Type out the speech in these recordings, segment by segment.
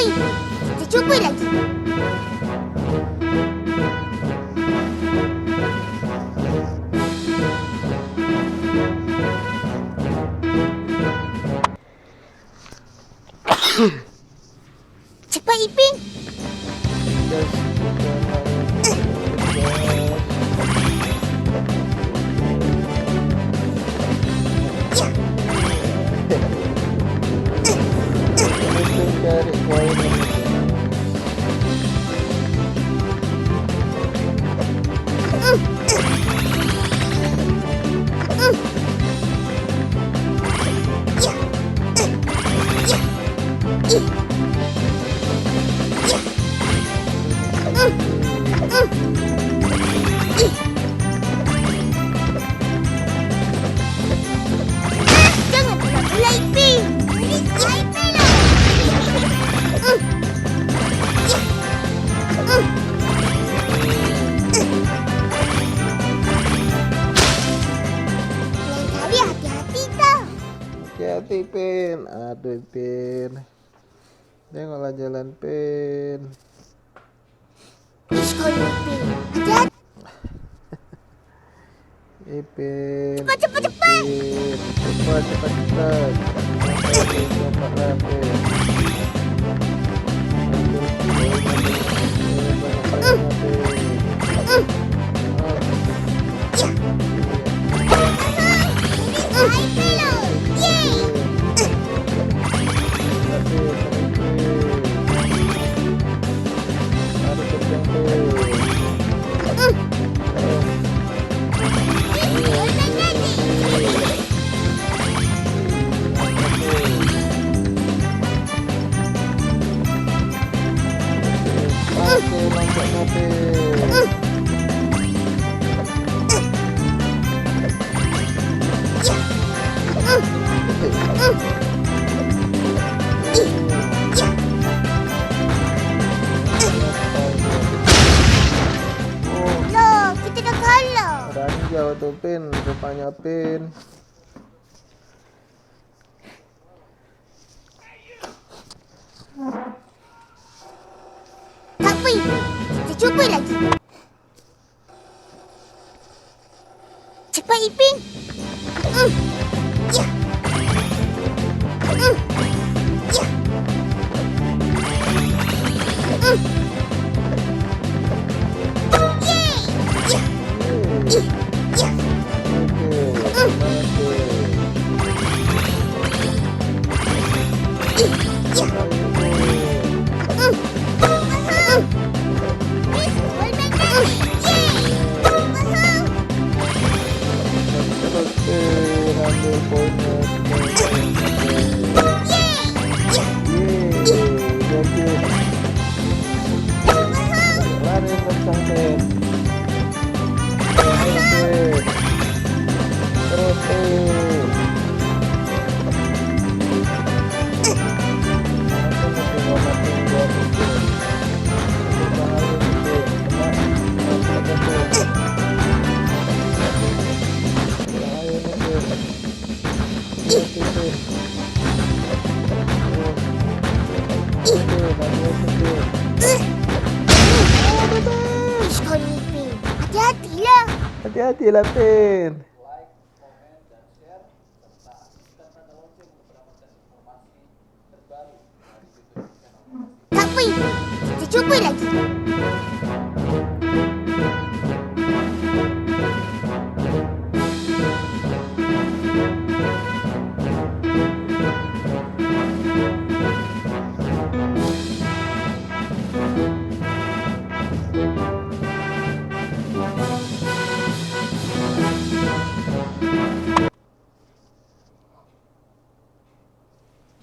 Tapi, kita cuba lagi. Cepat, Ipin. Jangan pula Ipin. Lain kali hati-hati tau. Hati-hati, Pin. Aduh, Pin. Tengoklah jalan, Pin. Kau ni, Ipin. Hati-hati. Ipin. Cepat, cepat, cepat. Ipin. Cepat. Cepatlah, Pin. Loh, kita dah kalah. Ranjau tu, Pin. Rupanya, Pin. Tak apa, Ipin. Kita cuba lagi. Cepat, Ipin. Ya. Terus, Pin. Ambil poinnya. Yeay. Lari kencang, Pin. Ayo, Pin. Terus, Pin. Ish, kau ni, Ipin. Hati-hatilah. Hati-hatilah, Pin. Tak apa, Ipin. Kita cuba lagi.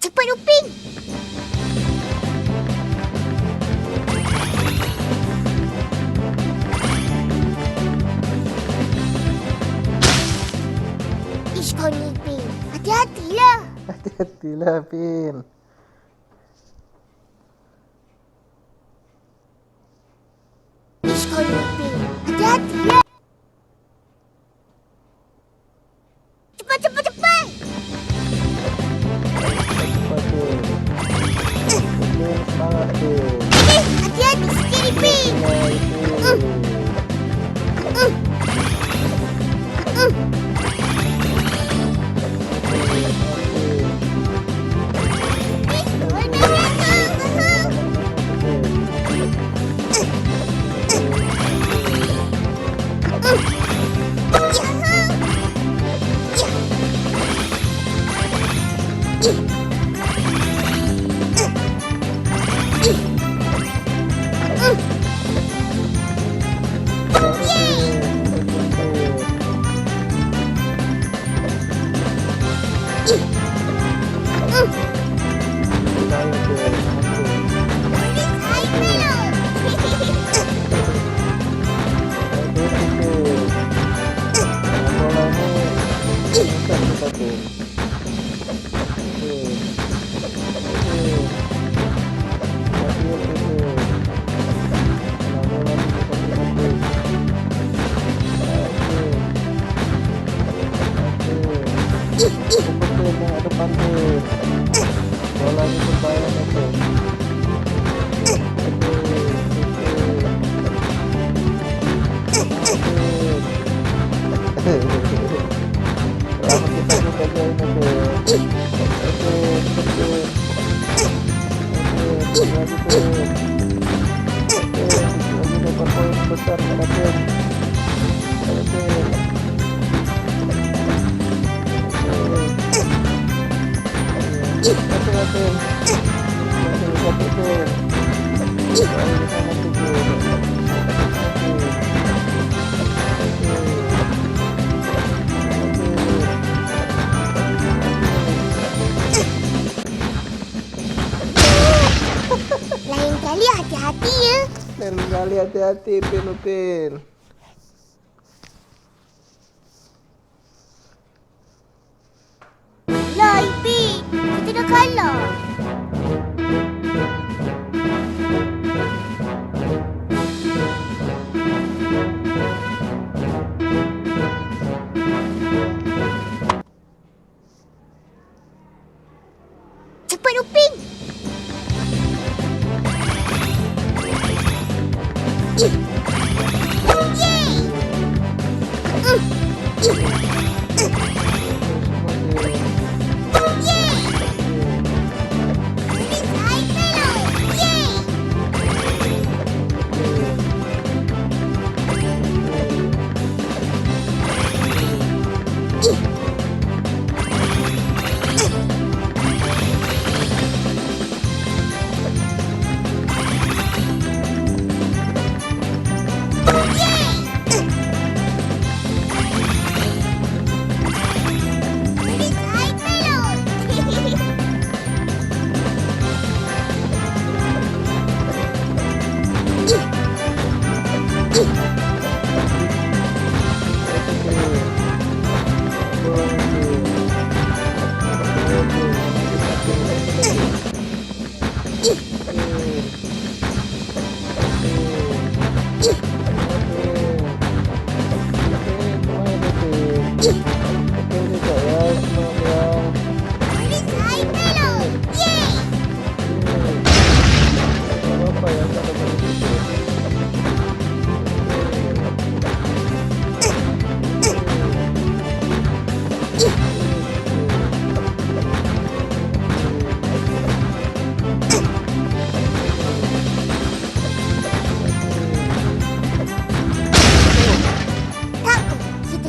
Cepat, Upin. Ish, kau ni, Ipin. Hati-hatilah. Hati-hatilah, Pin. Ish, kau ni, Ipin. Hati-hatilah. Cepat, cepat, cepat. Cepat, Pin. Pin, semangat. Tayo, Pin. Bolanya berbahaya tuh. Lama kita juga join itu. Lagi dapat poin besar mana Pin. Lain kali hati-hati ya. Lain kali hati-hati Pin Upin. Lah Ipin, kita dah kalah. Cepat Upin.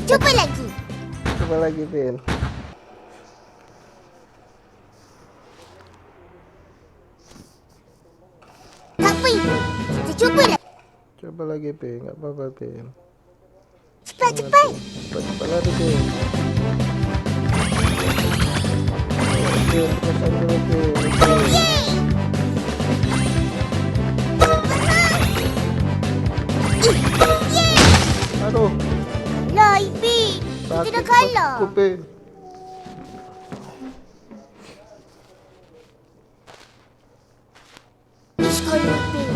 Coba lagi. Coba lagi Pin. Tak apa Ipin, kita cuba lagi. Coba lagi Pin, nggak apa-apa Pin. Cepat-cepat. Cepat lari Pin. Pin, terus ambil Pin. Aduh, Lah Ipin, kita dah kalah. aku, Pin. Sekolah Ipin.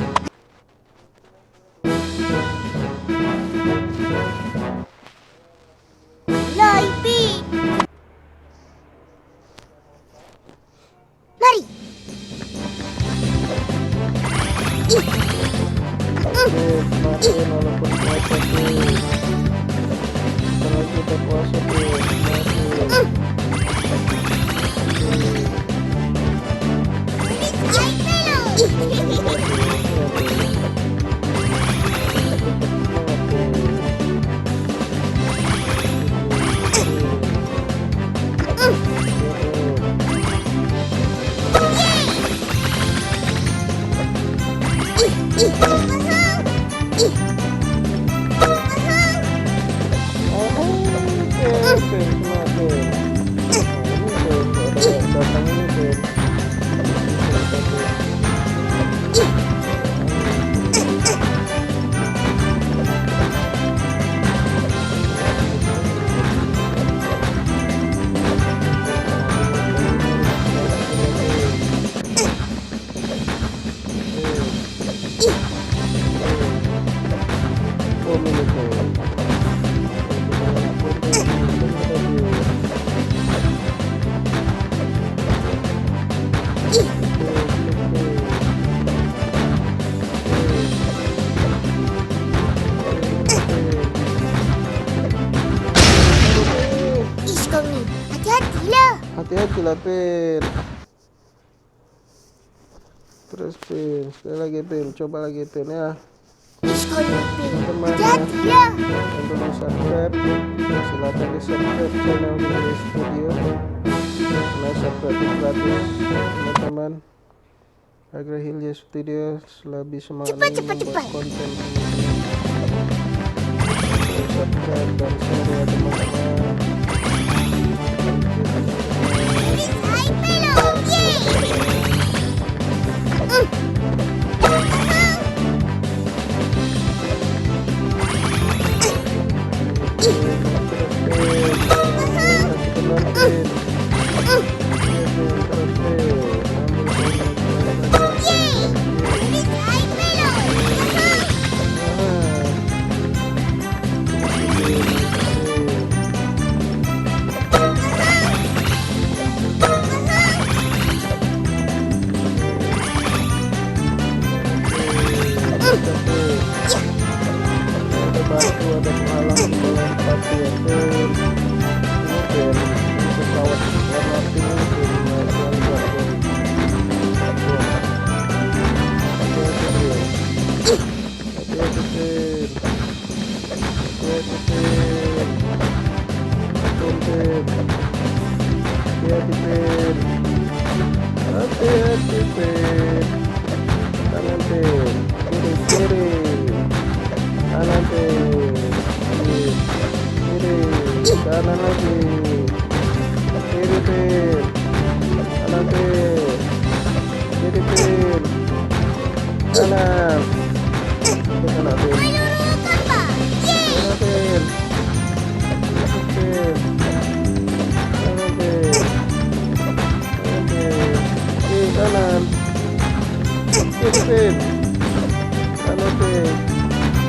Lah Ipin. Mari. Pin, maafin walaupun puasa Pin. Kalau kita puasa Pin, maafin. Lah. Hati-hati lah, Pin. Terus, Pin. Sekali lagi, Pin. Coba lagi, Pin, ya. Sekolah Pin. Teman-teman, Hati-hati lah. yang belum subscribe, silakan di subscribe channel Hilya Studio. Nah, subscribe gratis, teman-teman. Agar Hilya Studio lebih semangat lagi membuat konten, teman-teman. Subscribe dan share ya, teman-teman. Hai Pelo. Batu ada penghalang melempati ya, Pin. Ini, Pin, ini pesawat warna pink ini, Pin. Nah, yang buat, Pin. Hati-hati, Pin. Hati-hati, Pin. Hati-hati, Pin. Hati-hati, Pin. Kanan, Pin. Kiri. Kanan, Pin. Kiri. Kanan lagi. Kiri, Pin. Kanan, Pin. Kiri, Pin. Kanan. Kanan, Pin. Kanan, Pin. Kanan, Pin. Kanan, Pin. Kanan, Pin. Kiri, kanan. Kiri, Pin. Kanan, Pin.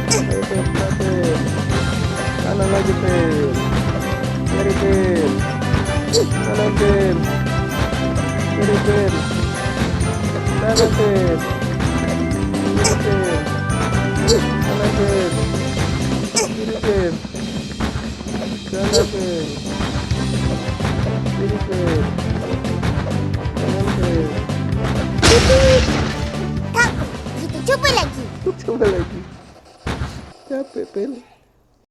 Ayo, Pin. Pin. Kanan lagi, Pin. Kiri, Pin. Kanan, Pin. Kiri, Pin. Kanan, Pin. Kiri, Pin. Kanan, Pin. Kiri, Pin. Kanan, Pin. Kiri, Pin. Kanan, Pin. Kak, kita coba lagi. Coba lagi. Capek, Pin.